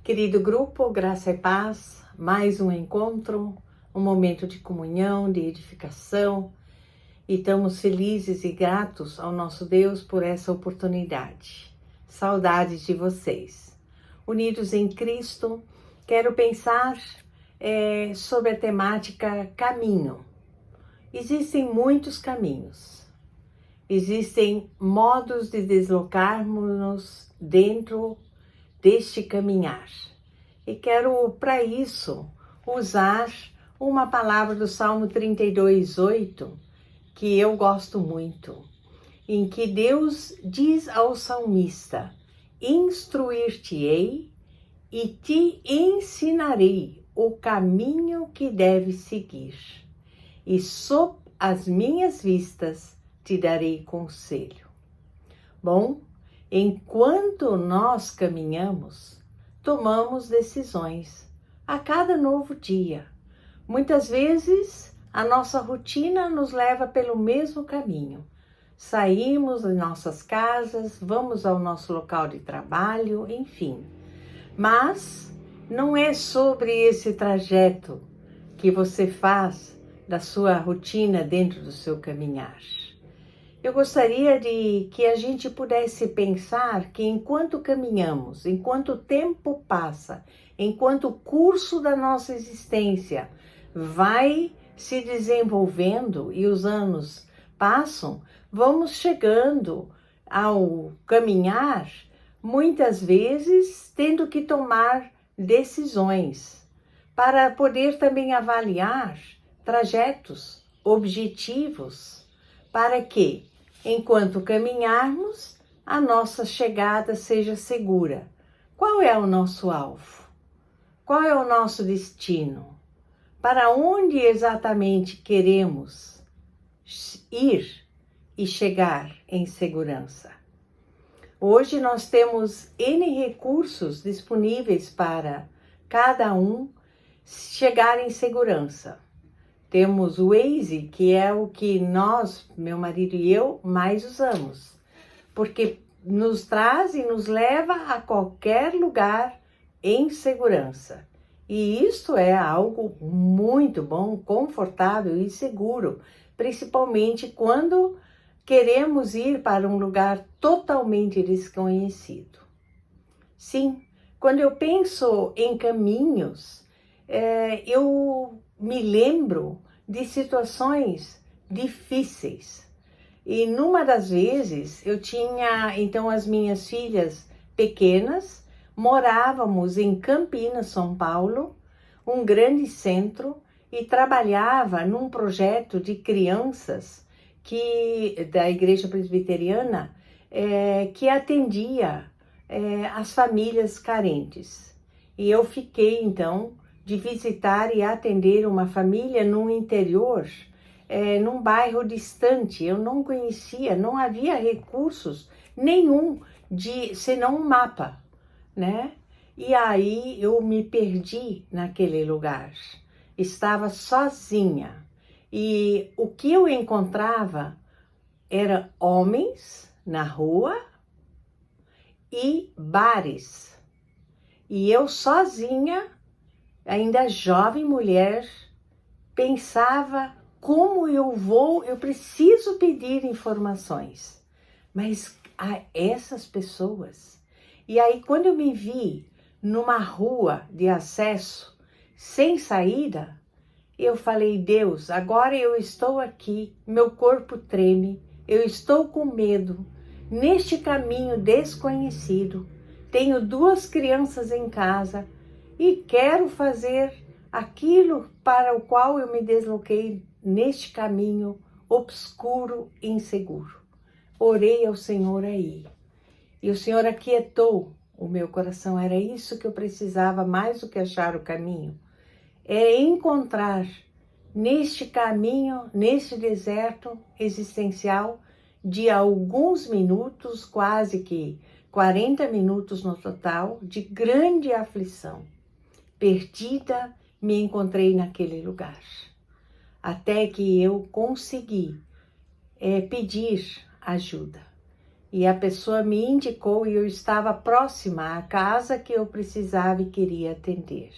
Querido grupo, graça e paz, mais um encontro, um momento de comunhão, de edificação, e estamos felizes e gratos ao nosso Deus por essa oportunidade. Saudades de vocês. Unidos em Cristo, quero pensar sobre a temática caminho. Existem muitos caminhos, existem modos de deslocarmos-nos dentro deste caminhar. E quero, para isso, usar uma palavra do Salmo 32:8, que eu gosto muito, em que Deus diz ao salmista: instruir-te-ei e te ensinarei o caminho que deves seguir, e sob as minhas vistas te darei conselho. Bom, enquanto nós caminhamos, tomamos decisões a cada novo dia. Muitas vezes, a nossa rotina nos leva pelo mesmo caminho. Saímos das nossas casas, vamos ao nosso local de trabalho, enfim. Mas não é sobre esse trajeto que você faz da sua rotina dentro do seu caminhar. Eu gostaria de que a gente pudesse pensar que enquanto caminhamos, enquanto o tempo passa, enquanto o curso da nossa existência vai se desenvolvendo e os anos passam, vamos chegando ao caminhar, muitas vezes tendo que tomar decisões para poder também avaliar trajetos, objetivos, para que, enquanto caminharmos, a nossa chegada seja segura. Qual é o nosso alvo? Qual é o nosso destino? Para onde exatamente queremos ir e chegar em segurança? Hoje nós temos N recursos disponíveis para cada um chegar em segurança. Temos o Waze, que é o que nós, meu marido e eu, mais usamos, porque nos traz e nos leva a qualquer lugar em segurança. E isso é algo muito bom, confortável e seguro, principalmente quando queremos ir para um lugar totalmente desconhecido. Sim, quando eu penso em caminhos, eu me lembro de situações difíceis. E numa das vezes eu tinha então as minhas filhas pequenas, morávamos em Campinas, São Paulo, um grande centro, e trabalhava num projeto de crianças da Igreja Presbiteriana que atendia as famílias carentes. E eu fiquei então de visitar e atender uma família no interior, num bairro distante. Eu não conhecia, não havia recursos nenhum senão um mapa, né? E aí eu me perdi naquele lugar. Estava sozinha. E o que eu encontrava eram homens na rua e bares. E eu sozinha, ainda jovem mulher, pensava como eu preciso pedir informações, mas a essas pessoas. E aí quando eu me vi numa rua de acesso, sem saída, eu falei: Deus, agora eu estou aqui, meu corpo treme, eu estou com medo, neste caminho desconhecido, tenho 2 crianças em casa, e quero fazer aquilo para o qual eu me desloquei neste caminho obscuro e inseguro. Orei ao Senhor aí. E o Senhor aquietou o meu coração. Era isso que eu precisava, mais do que achar o caminho. É encontrar neste caminho, neste deserto existencial, de alguns minutos, quase que 40 minutos no total, de grande aflição. Perdida, me encontrei naquele lugar, até que eu consegui pedir ajuda. E a pessoa me indicou e eu estava próxima à casa que eu precisava e queria atender.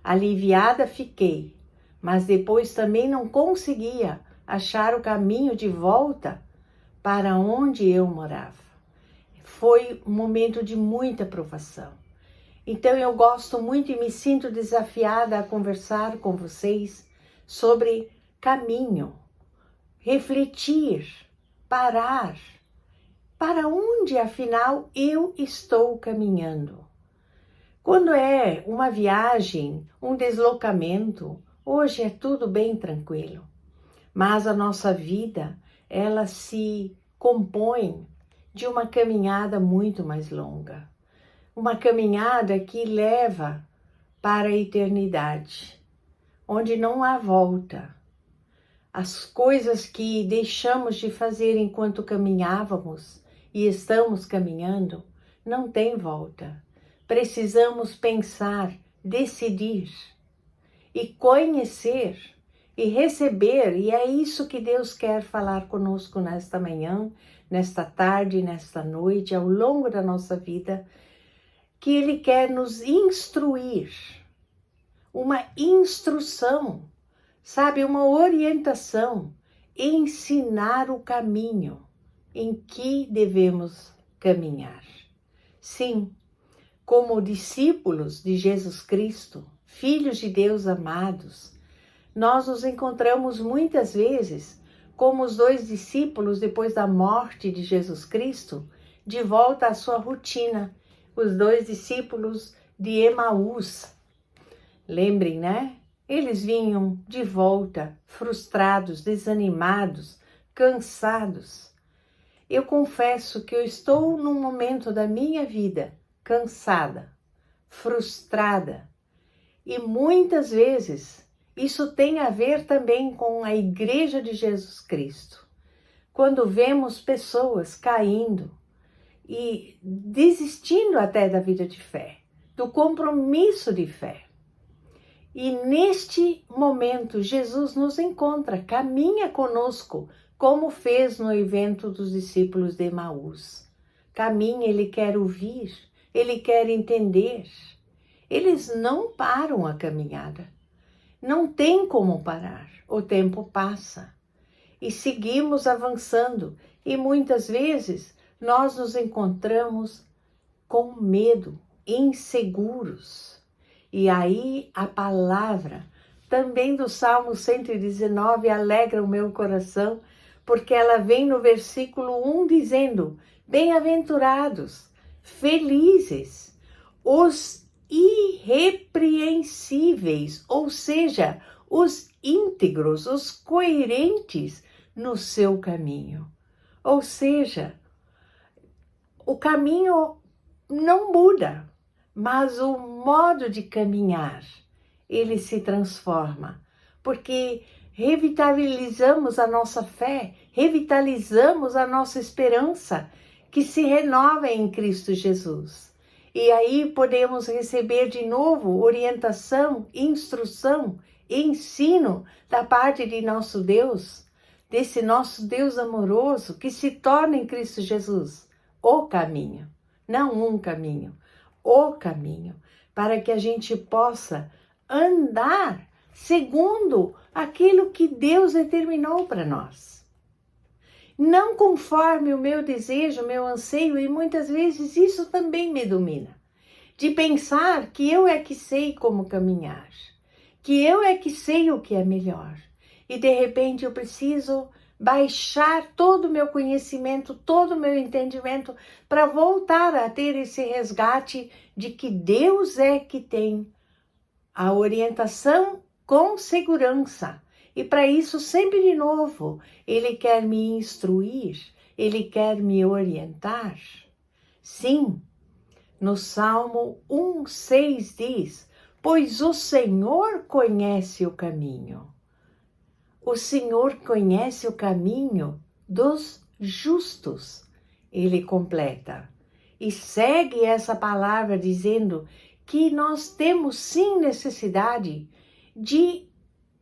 Aliviada fiquei, mas depois também não conseguia achar o caminho de volta para onde eu morava. Foi um momento de muita provação. Então eu gosto muito e me sinto desafiada a conversar com vocês sobre caminho, refletir, parar. Para onde, afinal, eu estou caminhando? Quando é uma viagem, um deslocamento, hoje é tudo bem tranquilo. Mas a nossa vida, ela se compõe de uma caminhada muito mais longa. Uma caminhada que leva para a eternidade, onde não há volta. As coisas que deixamos de fazer enquanto caminhávamos e estamos caminhando, não tem volta. Precisamos pensar, decidir e conhecer e receber, e é isso que Deus quer falar conosco nesta manhã, nesta tarde, nesta noite, ao longo da nossa vida, que Ele quer nos instruir, uma instrução, sabe, uma orientação, ensinar o caminho em que devemos caminhar. Sim, como discípulos de Jesus Cristo, filhos de Deus amados, nós nos encontramos muitas vezes como os 2 discípulos depois da morte de Jesus Cristo, de volta à sua rotina, os 2 discípulos de Emaús. Lembrem, né? Eles vinham de volta, frustrados, desanimados, cansados. Eu confesso que eu estou num momento da minha vida cansada, frustrada. E muitas vezes isso tem a ver também com a Igreja de Jesus Cristo. Quando vemos pessoas caindo e desistindo até da vida de fé, do compromisso de fé. E neste momento, Jesus nos encontra, caminha conosco, como fez no evento dos discípulos de Emaús. Caminha, Ele quer ouvir, Ele quer entender. Eles não param a caminhada. Não tem como parar. O tempo passa. E seguimos avançando. E muitas vezes nós nos encontramos com medo, inseguros. E aí a palavra também do Salmo 119 alegra o meu coração, porque ela vem no versículo 1 dizendo: bem-aventurados, felizes, os irrepreensíveis, ou seja, os íntegros, os coerentes no seu caminho. Ou seja, o caminho não muda, mas o modo de caminhar, ele se transforma, porque revitalizamos a nossa fé, revitalizamos a nossa esperança, que se renova em Cristo Jesus. E aí podemos receber de novo orientação, instrução, ensino da parte de nosso Deus, desse nosso Deus amoroso, que se torna em Cristo Jesus o caminho, não um caminho, o caminho, para que a gente possa andar segundo aquilo que Deus determinou para nós. Não conforme o meu desejo, o meu anseio, e muitas vezes isso também me domina. De pensar que eu é que sei como caminhar, que eu é que sei o que é melhor. E de repente eu preciso baixar todo o meu conhecimento, todo o meu entendimento, para voltar a ter esse resgate de que Deus é que tem a orientação com segurança. E para isso, sempre de novo, Ele quer me instruir, Ele quer me orientar. Sim, no Salmo 1:6 diz: pois o Senhor conhece o caminho. O Senhor conhece o caminho dos justos. Ele completa. E segue essa palavra dizendo que nós temos sim necessidade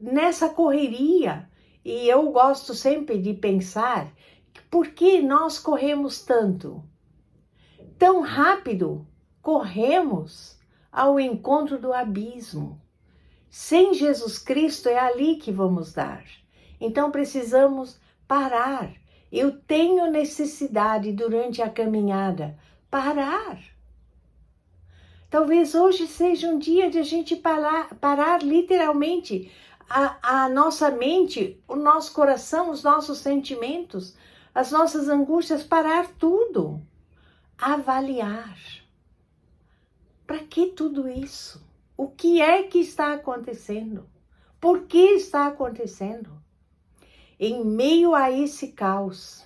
nessa correria. E eu gosto sempre de pensar Por que nós corremos tanto? Tão rápido corremos ao encontro do abismo. Sem Jesus Cristo é ali que vamos dar. Então precisamos parar. Eu tenho necessidade durante a caminhada parar. Talvez hoje seja um dia de a gente parar literalmente a nossa mente, o nosso coração, os nossos sentimentos, as nossas angústias, parar tudo. Avaliar. Para que tudo isso? O que é que está acontecendo? Por que está acontecendo? Em meio a esse caos,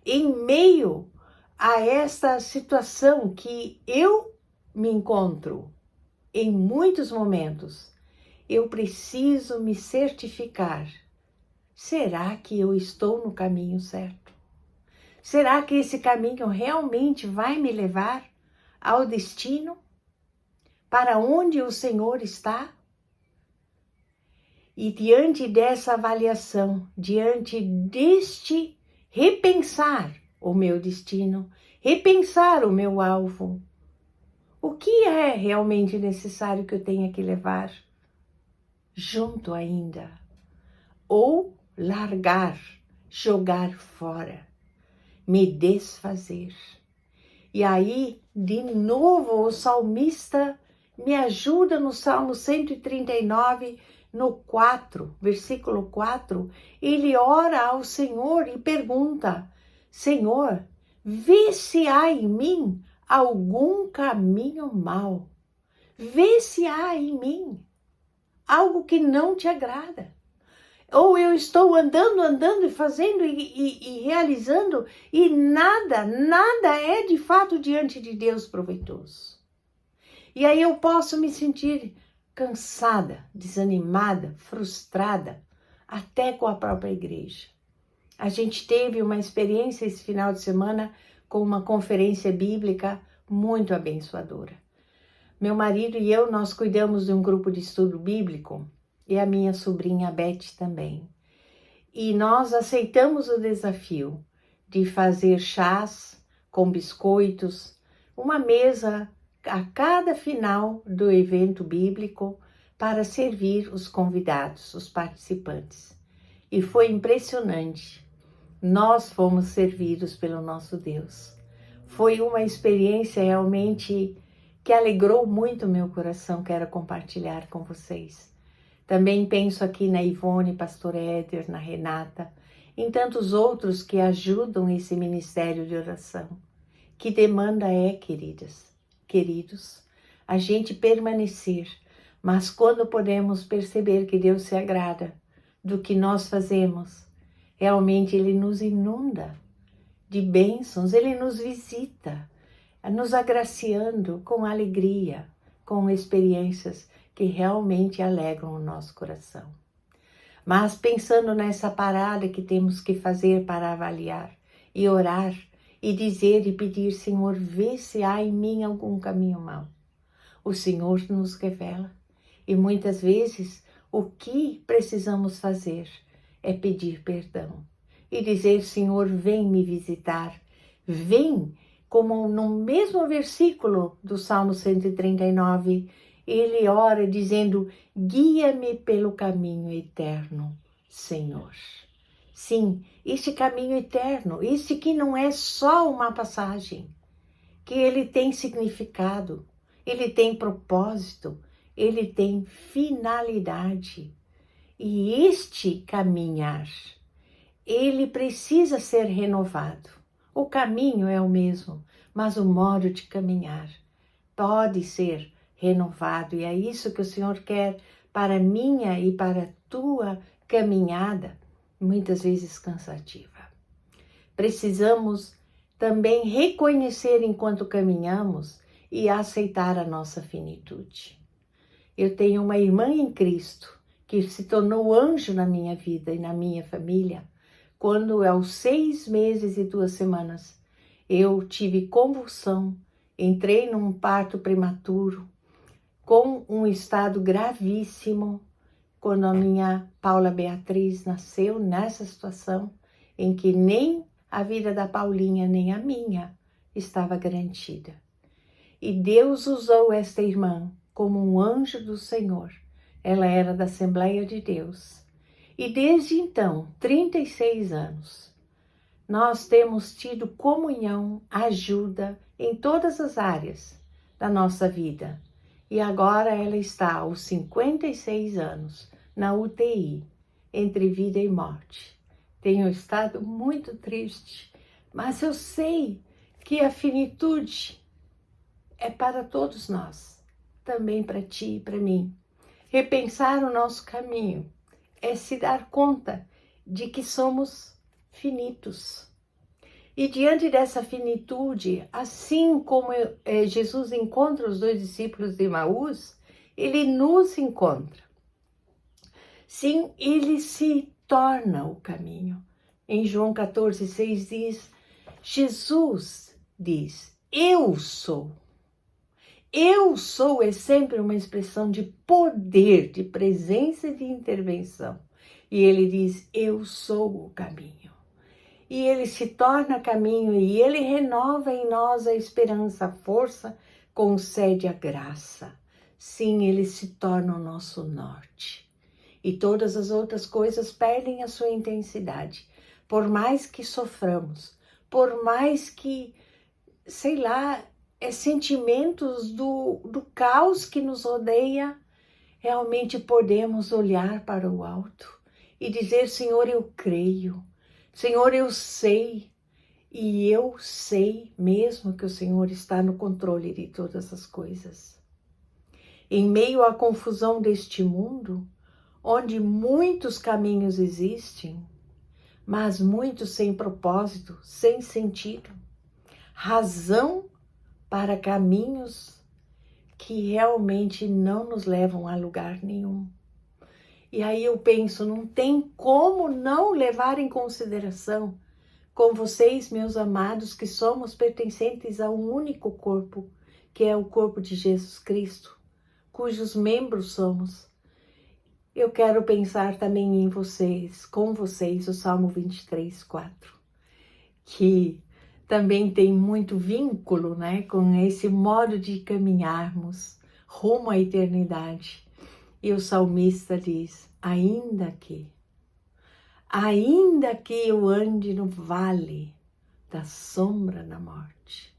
em meio a esta situação que eu me encontro em muitos momentos, eu preciso me certificar. Será que eu estou no caminho certo? Será que esse caminho realmente vai me levar ao destino? Para onde o Senhor está? E diante dessa avaliação, diante deste repensar o meu destino, repensar o meu alvo, o que é realmente necessário que eu tenha que levar junto ainda? Ou largar, jogar fora, me desfazer. E aí, de novo, o salmista me ajuda no Salmo 139, no 4, versículo 4, ele ora ao Senhor e pergunta: Senhor, vê se há em mim algum caminho mau. Vê se há em mim algo que não te agrada. Ou eu estou andando e fazendo e realizando e nada é de fato diante de Deus proveitoso. E aí eu posso me sentir cansada, desanimada, frustrada, até com a própria igreja. A gente teve uma experiência esse final de semana com uma conferência bíblica muito abençoadora. Meu marido e eu, nós cuidamos de um grupo de estudo bíblico e a minha sobrinha Beth também. E nós aceitamos o desafio de fazer chás com biscoitos, uma mesa a cada final do evento bíblico para servir os convidados, os participantes. E foi impressionante. Nós fomos servidos pelo nosso Deus. Foi uma experiência realmente que alegrou muito o meu coração, quero compartilhar com vocês. Também penso aqui na Ivone, Pastor Éder, na Renata, em tantos outros que ajudam esse ministério de oração. Que demanda é, queridos, a gente permanecer, mas quando podemos perceber que Deus se agrada do que nós fazemos, realmente Ele nos inunda de bênçãos, Ele nos visita, nos agraciando com alegria, com experiências que realmente alegram o nosso coração. Mas pensando nessa parada que temos que fazer para avaliar e orar e dizer e pedir, Senhor, vê se há em mim algum caminho mau. O Senhor nos revela e muitas vezes o que precisamos fazer é pedir perdão e dizer, Senhor, vem me visitar, vem, como no mesmo versículo do Salmo 139, ele ora dizendo, guia-me pelo caminho eterno, Senhor. Sim, este caminho eterno, este que não é só uma passagem, que ele tem significado, ele tem propósito, ele tem finalidade. E este caminhar, ele precisa ser renovado. O caminho é o mesmo, mas o modo de caminhar pode ser renovado. E é isso que o Senhor quer para a minha e para a tua caminhada, muitas vezes cansativa. Precisamos também reconhecer enquanto caminhamos e aceitar a nossa finitude. Eu tenho uma irmã em Cristo que se tornou anjo na minha vida e na minha família, quando aos 6 meses e 2 semanas eu tive convulsão, entrei num parto prematuro, com um estado gravíssimo, quando a minha Paula Beatriz nasceu nessa situação, em que nem a vida da Paulinha nem a minha estava garantida. E Deus usou esta irmã como um anjo do Senhor. Ela era da Assembleia de Deus. E desde então, 36 anos, nós temos tido comunhão, ajuda em todas as áreas da nossa vida. E agora ela está aos 56 anos, na UTI, entre vida e morte. Tenho estado muito triste, mas eu sei que a finitude é para todos nós, também para ti e para mim. Repensar o nosso caminho é se dar conta de que somos finitos. E diante dessa finitude, assim como Jesus encontra os 2 discípulos de Emaús, ele nos encontra. Sim, ele se torna o caminho. Em João 14,6 diz, Jesus diz, eu sou. Eu sou é sempre uma expressão de poder, de presença e de intervenção. E ele diz, eu sou o caminho. E ele se torna caminho e ele renova em nós a esperança, a força, concede a graça. Sim, ele se torna o nosso norte. E todas as outras coisas perdem a sua intensidade. Por mais que soframos, por mais que, sei lá, sentimentos do caos que nos rodeia, realmente podemos olhar para o alto e dizer, Senhor, eu creio. Senhor, eu sei, e eu sei mesmo que o Senhor está no controle de todas as coisas. Em meio à confusão deste mundo, onde muitos caminhos existem, mas muitos sem propósito, sem sentido, razão para caminhos que realmente não nos levam a lugar nenhum. E aí eu penso, não tem como não levar em consideração com vocês, meus amados, que somos pertencentes a um único corpo, que é o corpo de Jesus Cristo, cujos membros somos. Eu quero pensar também em vocês, com vocês, o Salmo 23, 4, que também tem muito vínculo, né, com esse modo de caminharmos rumo à eternidade. E o salmista diz, ainda que eu ande no vale da sombra da morte.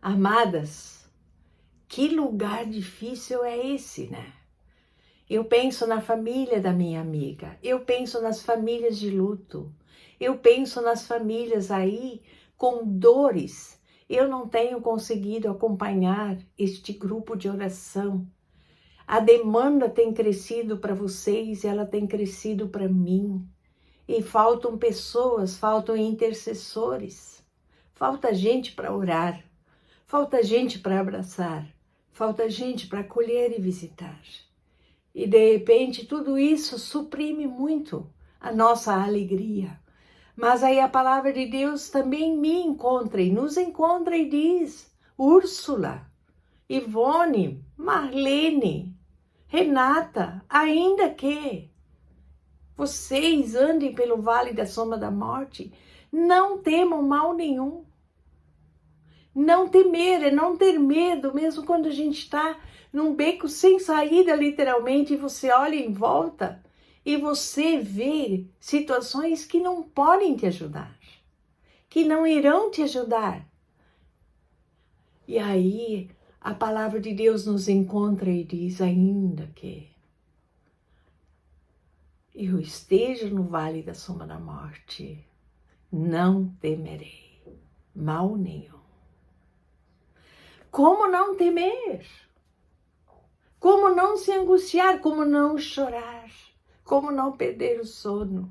Amadas, que lugar difícil é esse, né? Eu penso na família da minha amiga, eu penso nas famílias de luto, eu penso nas famílias aí com dores. Eu não tenho conseguido acompanhar este grupo de oração. A demanda tem crescido para vocês, ela tem crescido para mim. E faltam pessoas, faltam intercessores. Falta gente para orar, falta gente para abraçar, falta gente para acolher e visitar. E de repente tudo isso suprime muito a nossa alegria. Mas aí a palavra de Deus também me encontra e nos encontra e diz, Úrsula, Ivone, Marlene, Renata, ainda que vocês andem pelo vale da sombra da morte, não temam mal nenhum. Não temer é não ter medo, mesmo quando a gente está num beco sem saída, literalmente, e você olha em volta e você vê situações que não podem te ajudar, que não irão te ajudar. E aí a palavra de Deus nos encontra e diz, ainda que eu esteja no vale da sombra da morte, não temerei mal nenhum. Como não temer? Como não se angustiar? Como não chorar? Como não perder o sono?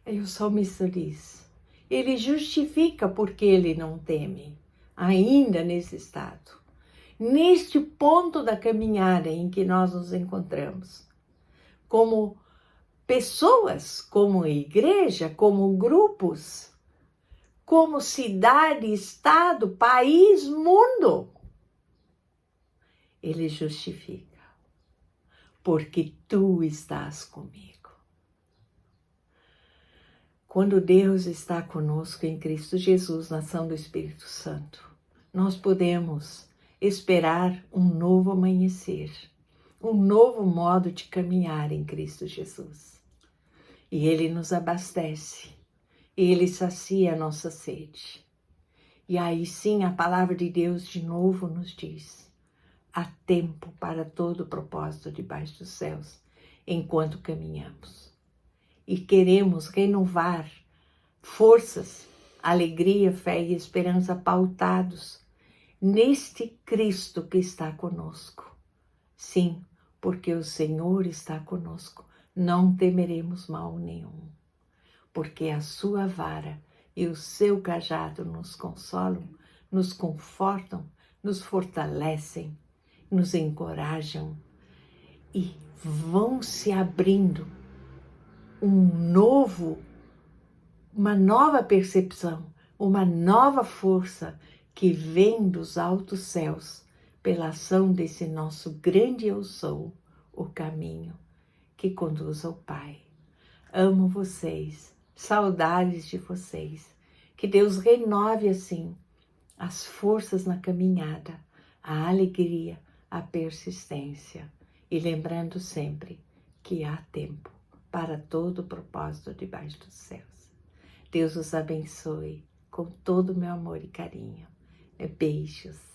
Aí o salmista diz, ele justifica porque ele não teme, ainda nesse estado, neste ponto da caminhada em que nós nos encontramos, como pessoas, como igreja, como grupos, como cidade, estado, país, mundo. Ele justifica, porque tu estás comigo. Quando Deus está conosco em Cristo Jesus, na ação do Espírito Santo, nós podemos esperar um novo amanhecer, um novo modo de caminhar em Cristo Jesus. E Ele nos abastece, e Ele sacia a nossa sede. E aí sim a palavra de Deus de novo nos diz: há tempo para todo propósito debaixo dos céus, enquanto caminhamos. E queremos renovar forças, alegria, fé e esperança pautados neste Cristo que está conosco. Sim, porque o Senhor está conosco, não temeremos mal nenhum, porque a sua vara e o seu cajado nos consolam, nos confortam, nos fortalecem, nos encorajam e vão se abrindo uma nova percepção, uma nova força que vem dos altos céus pela ação desse nosso grande eu sou, o caminho que conduz ao Pai. Amo vocês, saudades de vocês. Que Deus renove assim as forças na caminhada, a alegria, a persistência. E lembrando sempre que há tempo para todo o propósito debaixo dos céus. Deus os abençoe com todo o meu amor e carinho. Beijos.